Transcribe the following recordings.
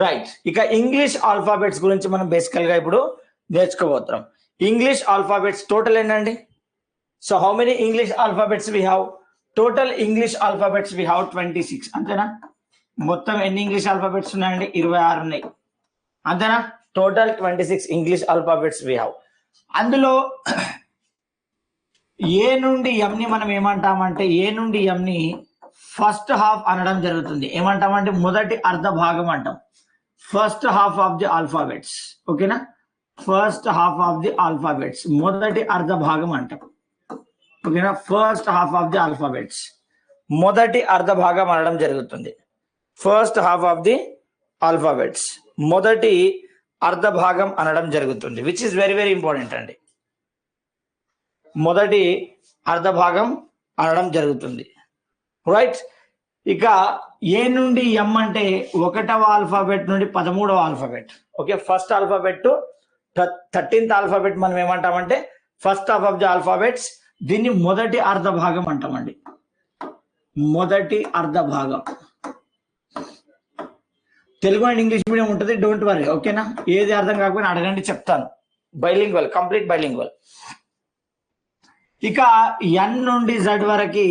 Right. ఇక English alphabets గురించి మనం బేసికల్ గా ఇప్పుడు నేర్చుకోబోతున్నాం. ఇంగ్లీష్ ఆల్ఫాబెట్స్ టోటల్ ఏంటండి? So how many English alphabets we have? Total English alphabets we have 26. అంతేనా? మొత్తం ఎన్ని ఇంగ్లీష్ ఆల్ఫాబెట్స్ ఉన్నాయండి? 26 ఉన్నాయి. అంతేనా? Total 26 English alphabets we have. అందులో ఏ నుండి ఎం ని మనం ఏమంటామంటే, ఏ నుండి ఎం ని ఫస్ట్ హాఫ్ అనడం జరుగుతుంది. ఏమంటామంటే మొదటి అర్ధ భాగం అంటాం. First half of the alphabets. ఓకేనా? First half of the alphabets, మొదటి అర్ధ భాగం అంటాం. ఓకేనా? First half of the alphabets, మొదటి అర్ధ భాగం అనడం జరుగుతుంది. First half of the alphabets, మొదటి అర్ధ భాగం అనడం జరుగుతుంది. Which is very very important అండి. మొదటి అర్ధ భాగం అనడం జరుగుతుంది. రైట్. ఇక ఏ నుండి ఎం అంటే 1వ ఆల్ఫాబెట్ నుండి 13వ alphabet. Okay, first alphabet to 13th alphabet మనం ఏమంటామంటే first half of the alphabets. దీన్ని మొదటి అర్ధ భాగం అంటామండి. మొదటి అర్ధ భాగం. తెలుగు అండ్ ఇంగ్లీష్ మీడియం ఉంటుంది, డోంట్ వరీ. ఓకేనా? ఏది అర్థం కాకపోయినా అడగండి, చెప్తాను. Bilingual, complete bilingual. ఇక ఎన్ నుండి జెడ్ వరకు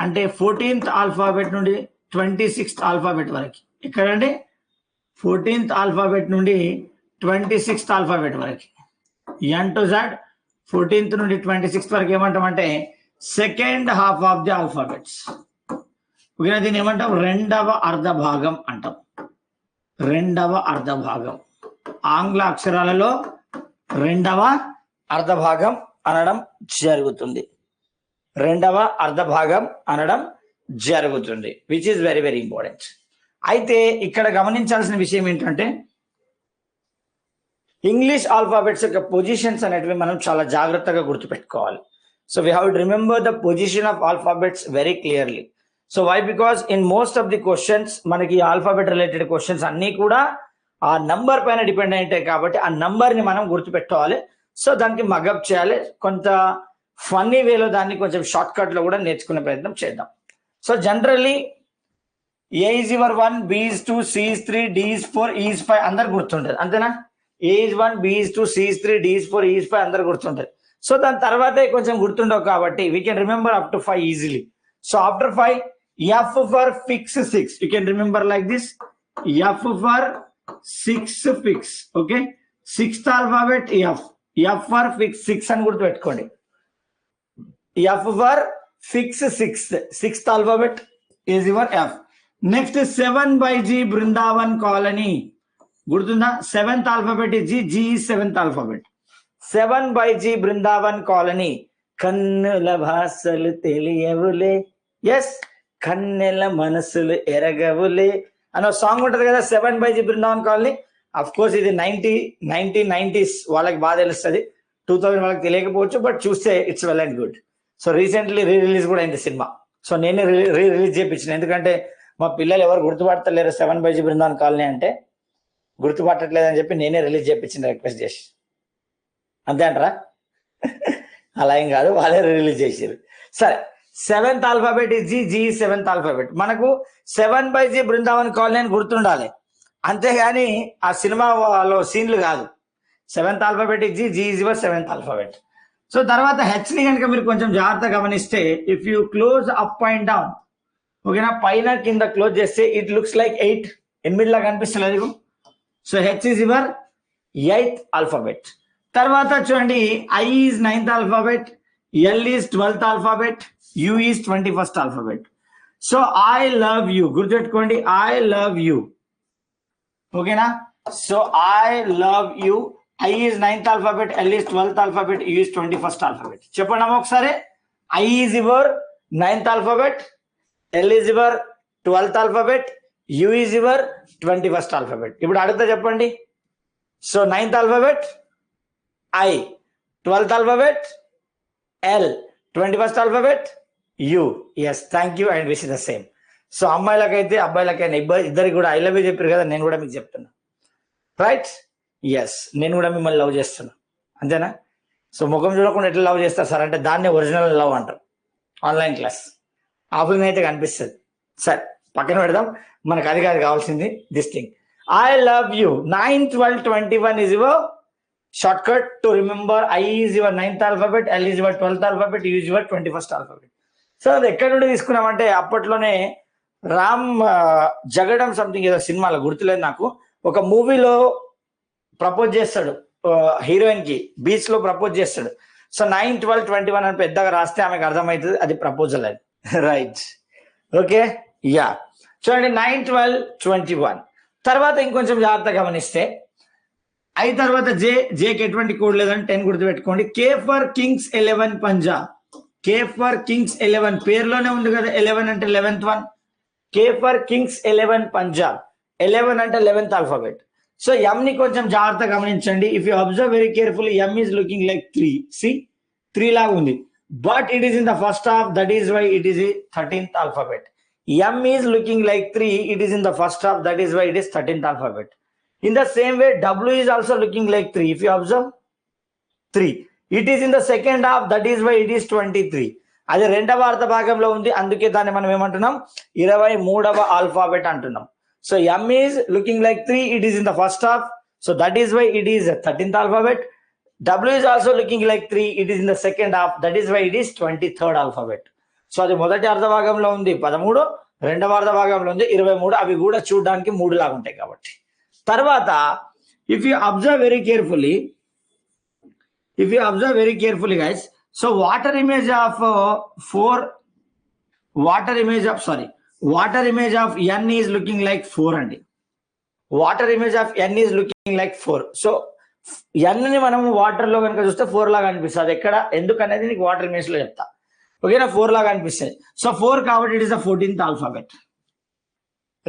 అంటే 14th ఆల్ఫాబెట్ నుండి 26th ఆల్ఫాబెట్ వరకు. ఎక్కడండి? 14th ఆల్ఫాబెట్ నుండి 26th ఆల్ఫాబెట్ వరకు. ఎన్ టు జెడ్ 14th నుండి 26th వరకు ఏమంటామంటే second half of the alphabets. ఓకేనా? దీన్ని ఏమంటాం? రెండవ అర్ధ భాగం అంటాం. రెండవ అర్ధ భాగం. ఆంగ్ల అక్షరాలలో రెండవ అర్ధ భాగం అనడం జరుగుతుంది. రెండవ అర్ధ భాగం అనడం జరుగుతుంది. Which is very very important. అయితే ఇక్కడ గమనించాల్సిన విషయం ఏంటంటే ఇంగ్లీష్ ఆల్ఫాబెట్స్ యొక్క పొజిషన్స్ అనేటివి మనం చాలా జాగ్రత్తగా గుర్తుపెట్టుకోవాలి. So we have to remember the position of alphabets very clearly. So why? Because in most of the questions మనకి ఆల్ఫాబెట్ రిలేటెడ్ క్వశ్చన్స్ అన్ని కూడా ఆ నంబర్ పైన డిపెండ్ అయి ఉంటాయి. కాబట్టి ఆ నంబర్ ని మనం గుర్తుపెట్టుకోవాలి. సో దానికి మగప్ చేయాలి. కొంత ఫన్నీ వేలో దాన్ని కొంచెం షార్ట్ కట్ లో కూడా నేర్చుకునే ప్రయత్నం చేద్దాం. So generally A is your 1, B is 2, C is 3, D is 4, E is 5 అందరు గుర్తుంటది. అంతేనా? A is 1, B is 2, C is 3, D is 4, E is 5 అందరు గుర్తుంటది. సో దాని తర్వాతే కొంచెం గుర్తుండవు కాబట్టి we can remember up to 5 easily. So after 5, F for fix 6. You can remember like this. F for 6 fix. Okay, 6th alphabet F. F for fix 6 అని గుర్తుపెట్టుకోండి. F for fix 6th alphabet is your F. Next 7/G Brindavan colony. గుర్తుందా? 7th alphabet is G. G is 7th alphabet. 7/G Brindavan colony. కన్నుల భాషలు తెలియవులే, yes, కన్నెల మనసులు ఎరగవులే అనే song ఉంటది కదా, 7/G Brindavan colony. Of course ఇది 1990s వాళ్ళకి బాగా తెలుస్తుంది, 2000 వాళ్ళకి తెలియకపోవచ్చు, బట్ చూస్తే it's well and good. So recently release కూడా అయింది సినిమా. సో నేనే రిలీజ్ చేయించిన, ఎందుకంటే మా పిల్లలు ఎవరు గుర్తుపడతలేరు 7/G బృందావన్ కాలనీ అంటే, గుర్తుపట్టట్లేదని చెప్పి నేనే రిలీజ్ చేయించిన రిక్వెస్ట్ చేసి. అంతే అంటారా? అలా ఏం కాదు, వాళ్ళే రిలీజ్ చేసారు. సరే, 7th alphabet is G. G 7th alphabet. మనకు 7/G బృందావన్ కాలనీ అని గుర్తుండాలి, అంతేగాని ఆ సినిమాలో సీన్లు కాదు. 7th alphabet is G. G is your 7th alphabet. So తర్వాత హెచ్ ని కనుక మీరు కొంచెం జాగ్రత్తగా గమనిస్తే, if you close up and down, ఓకేనా, పైన కింద క్లోజ్ చేస్తే ఇట్ లుక్స్ లైక్ 8. 8 లాగా కనిపిస్తలేదు. So H is your 8th alphabet. తర్వాత చూడండి, I is 9th alphabet, L is 12th alphabet, U is 21st alphabet. So I love you గుర్తుపెట్టుకోండి, I love you. ఓకేనా? So I love you. I is 9th alphabet, L is 12th alphabet, U is 21st alphabet. చెప్పండి అమ్మ ఒకసారి. I is your 9th alphabet, L is your 12th alphabet, U is your 21st alphabet. ఇప్పుడు అడుగుతా చెప్పండి. So 9th alphabet I, 12th alphabet L, 21st alphabet U. Yes, thank you and wish the same. So అమ్మాయిలకైతే అబ్బాయిలకైనా ఇద్దరికి కూడా I love you చెప్పారు కదా, నేను కూడా మీకు చెప్తున్నా. రైట్? ఎస్, నేను కూడా మిమ్మల్ని లవ్ చేస్తున్నా. అంతేనా? సో ముఖం చూడకుండా ఎట్లా లవ్ చేస్తారు సార్ అంటే దాన్నే ఒరిజినల్ లవ్ అంటారు. ఆన్లైన్ క్లాస్ ఆఫ్లైన్ అయితే కనిపిస్తుంది. సరే, పక్కన పెడదాం, మనకు అది కాదు కావాల్సింది, this thing. I love you. 9, 12, 21 is your shortcut to remember. I is your 9th alphabet, L is your 12th alphabet, U is your 21st alphabet. So అది ఎక్కడి నుండి తీసుకున్నామంటే అప్పట్లోనే రామ్ జగడం సంథింగ్ ఏదో సినిమాలో గుర్తులేదు నాకు, ఒక మూవీలో ప్రపోజ్ చేస్తాడు హీరోయిన్ కి, బీచ్ లో ప్రపోజ్ చేస్తాడు. సో 9, 12, 21 అని పెద్దగా రాస్తే ఆమెకు అర్థమవుతుంది అది ప్రపోజల్ అని. Right, okay, yeah. చూడండి 9, 12, 21 తర్వాత ఇంకొంచెం జాగ్రత్త గమనిస్తే ఐ తర్వాత జేకి ఎటువంటి కోడ్ లేదని 10 గుర్తుపెట్టుకోండి. K for Kings 11 Punjab. K for Kings 11 పేరులోనే ఉంది కదా, 11 అంటే 11th one. K for Kings 11 Punjab, 11 అంటే 11th ఆల్ఫాబెట్. సో ఎం ని కొంచెం జాగ్రత్త గమనించండి. If you observe very carefully, M is looking like 3. C 3 లాగా ఉంది, but it is in the first half, that is why it is 13th alphabet. M is looking like 3, it is in the first half, that is why it is 13th alphabet. In the same way, W is also looking like 3. If you observe 3, it is in the second half, that is why it is 23. అది రెండవ అర్ధ భాగంలో ఉంది, అందుకే దాన్ని మనం ఏమంటున్నాం, 23వ alphabet అంటున్నాం. So M is looking like 3, it is in the first half, so that is why it is 13th alphabet. W is also looking like 3, it is in the second half, that is why it is 23rd alphabet. So అది మొదటి అర్ధ భాగంలో ఉంది 13, రెండవ అర్ధ భాగంలో ఉంది 23, అవి కూడా చూడడానికి 3 లాగా ఉంటాయి కాబట్టి. తర్వాత if you observe very carefully guys, so water image of N is looking like 4 అండి. Water image of N is looking like 4. So N ని మనం వాటర్ లో కనుక చూస్తే 4 లాగా అనిపిస్తుంది. ఎక్కడ ఎందుకనేది నీకు వాటర్ ఇమేజ్ లో చెప్తా, ఓకేనా. 4 లాగా అనిపిస్తుంది. సో 4 కాబట్టి it is the 14th alphabet.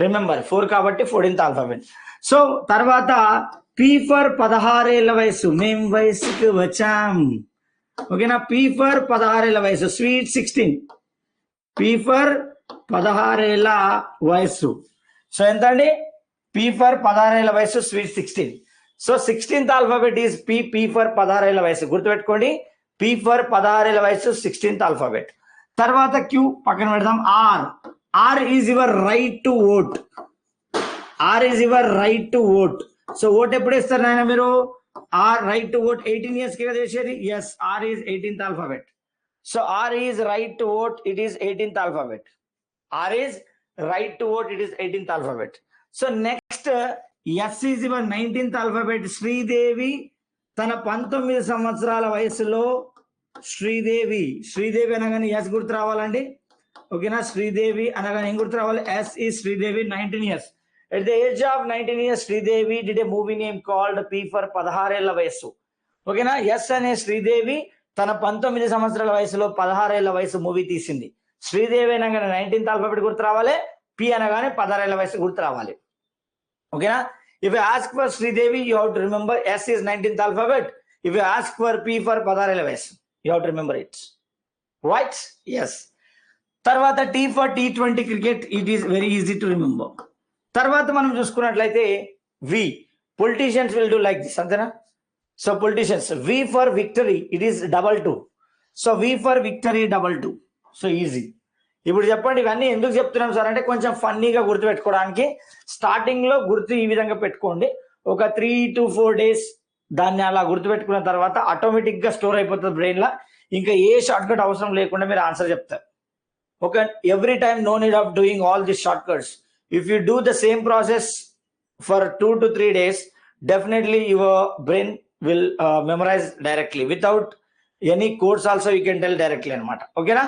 Remember 4 కాబట్టి 14th ఆల్ఫాబెట్. సో తర్వాత పి ఫర్ 16 ఏళ్ల వయసు, మేం వయసుకు వచ్చాం, ఓకేనా. పి ఫర్ 16 ఏళ్ల వయసు, స్వీట్ 16. పి ఫర్ 16 ఏళ్ల వయసు, సో ఎంత అండి, పి ఫర్ 16 ఏళ్ల వయసు, sweet 16. So 16th alphabet is P. P for 16 ఏళ్ల వయసు గుర్తుపెట్టుకోండి. పి ఫర్ 16 ఏళ్ల వయసు, 16th ఆల్ఫాబెట్. తర్వాత క్యూ పక్కన పెడదాం. R is your right to vote. R is your right to vote. So vote ఎప్పుడు ఇస్తారు నాయన మీరు? R right to vote 18 years కి కదా చేసేది. Yes, R is 18th alphabet. So R is right to vote, it is 18th alphabet. R is right to vote, it is 18th alphabet. So next S is your 19th alphabet. Sridevi తన 19 సంవత్సరాల వయసులో, శ్రీదేవి అనగానే yes గుర్తు రావాలండి, ఓకేనా. శ్రీదేవి అనగానే ఏం గుర్తు రావాలి? ఎస్ ఈ Sridevi, 19 years. At the age of 19 years, Sridevi did a movie name called P for 16 ఏళ్ల వయసు, ఓకేనా. ఎస్ అనే శ్రీదేవి తన 19 సంవత్సరాల వయసులో 16 ఏళ్ల వయసు మూవీ తీసింది. శ్రీదేవి అనగానే 19th ఆల్ఫాబెట్ గుర్తు రావాలి, పి అనగానే 16 ఏళ్ల వయసు గుర్తు రావాలి, ఓకేనా. If you ask for Sridevi, you have to remember S is 19th alphabet. If you ask for P for 16 ఏళ్ల వయసు, you have to remember it. Right? Yes. తర్వాత T for T20 cricket, it is very easy to remember. తర్వాత మనం చూసుకున్నట్లయితే V, politicians will do like this, అంతేనా. So politicians, V for victory, it is 22. So V for victory 22. So easy. ఇప్పుడు చెప్పండి ఇవన్నీ ఎందుకు చెప్తున్నాం సార్ అంటే కొంచెం ఫన్నీగా గుర్తు పెట్టుకోవడానికి. స్టార్టింగ్ లో గుర్తు ఈ విధంగా పెట్టుకోండి, ఒక 3 to 4 days దాన్ని అలా గుర్తు పెట్టుకున్న తర్వాత ఆటోమేటిక్ గా స్టోర్ అయిపోతుంది బ్రెయిన్ లో. ఇంకా ఏ షార్ట్ కట్ అవసరం లేకుండా మీరు ఆన్సర్ చెప్తారు. ఒక every time no need of doing all this short cuts. If you do the same process for 2 to 3 days, definitely your brain will memorize directly without any codes also you can tell directly అనమాట, ఓకేనా.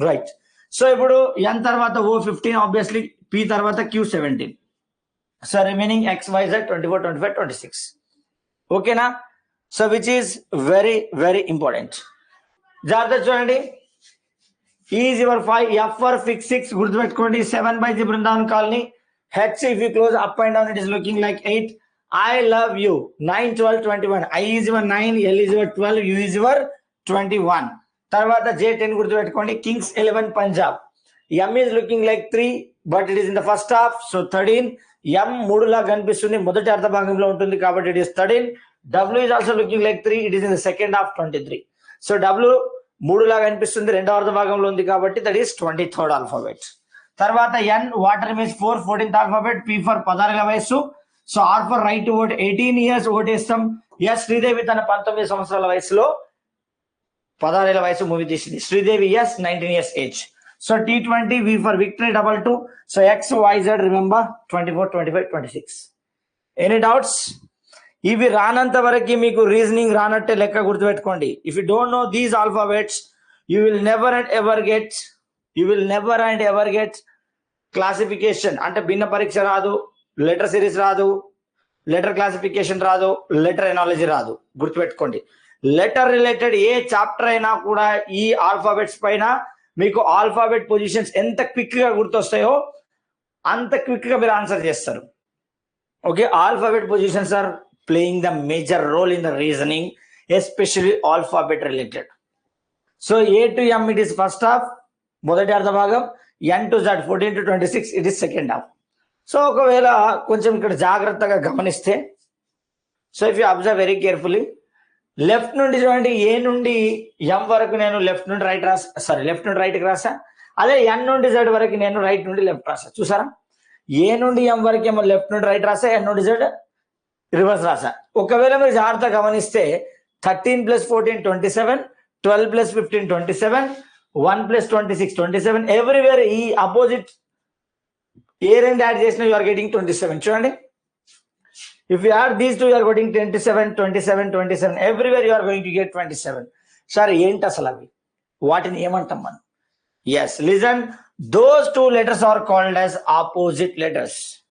Right. So ఇప్పుడు ఎన్ తర్వాత O15 obviously, P తర్వాత Q17. So remaining XYZ 24, 25, 26, ఓకేనా. So which is very very important. జాగ్రత్త చూడండి. Is your 5, F for fix 6 గుర్తుపెట్టుకోండి. 7 by the Brindavan colony. H if you close up and down, it is looking like 8. I love you 9, 12, 21. I is your 9, L is your 12, U is your 21. తర్వాత J10 గుర్తుపెట్టుకోండి. Kings 11 Punjab. M is looking like 3, but it is in the first half, so 13. M 3 లాగా కనిపిస్తుంది, మొదటి అర్ధ భాగంలో ఉంటుంది కాబట్టి it is 13. W is also looking like 3, it is in the second half, 23. So W 3 లాగా కనిపిస్తుంది, రెండవ అర్ధ భాగంలో ఉంది కాబట్టి that is 23rd ఆల్ఫాబెట్. తర్వాత N water image 4, 14th alphabet. P for 16 వయసు, so R for right to vote 18 years ఓటేస్తాం. ఎస్ శ్రీదేవి తన 19 సంవత్సరాల వయసులో 16 ఏళ్ల వయసు మూవీ తీసింది. Sridevi S 19 years age. So T20 V for victory 22. So XYZ remember 24, 25, 26. Any doubts? ఇవి రానంత వరకు మీకు రీజనింగ్ రానట్టే లెక్క గుర్తుపెట్టుకోండి. If you don't know these alphabets you will never and ever get classification. అంటే భిన్న పరీక్ష రాదు, లెటర్ సిరీస్ రాదు, లెటర్ క్లాసిఫికేషన్ రాదు, లెటర్ ఎనాలజీ రాదు. గుర్తుపెట్టుకోండి, లెటర్ రిలేటెడ్ ఏ చాప్టర్ అయినా కూడా ఈ ఆల్ఫాబెట్స్ పైన మీకు ఆల్ఫాబెట్ పొజిషన్స్ ఎంత క్విక్ గా గుర్తొస్తాయో అంత క్విక్ గా మీరు ఆన్సర్ చేస్తారు. Okay, alphabet positions are playing the major role in the reasoning, especially alphabet related. So A to M it is first half, మొదటి అర్ధ భాగం. N to Z 14 to 26 it is second half. So ఒకవేళ కొంచెం ఇక్కడ జాగ్రత్తగా గమనిస్తే, so if you observe very carefully, left నుండి చూడండి, A నుండి M వరకు నేను లెఫ్ట్ నుండి రైట్కి రాసా. అదే N నుండి Z వరకు నేను రైట్ నుండి లెఫ్ట్ రాసా. చూసారా, A నుండి M వరకు ఏమో లెఫ్ట్ నుండి రైట్ రాసా, N నుండి Z రివర్స్ రాసా. ఒకవేళ మీరు జాగ్రత్త గమనిస్తే 13 + 14 27, 12 + 15 27, 1 + 26 27. ఎవ్రీవేర్ ఈ అపోజిట్ ఏ రెండు యాడ్ చేసినా యు ఆర్ గెటింగ్ 27. చూడండి, if you add these two you are getting 27, 27, 27. Everywhere you are going to get 27. సరే, ఏంటి అసలు అవి? వాటిని ఏమంటాం మనం? Yes, listen, those two letters are called as opposite letters.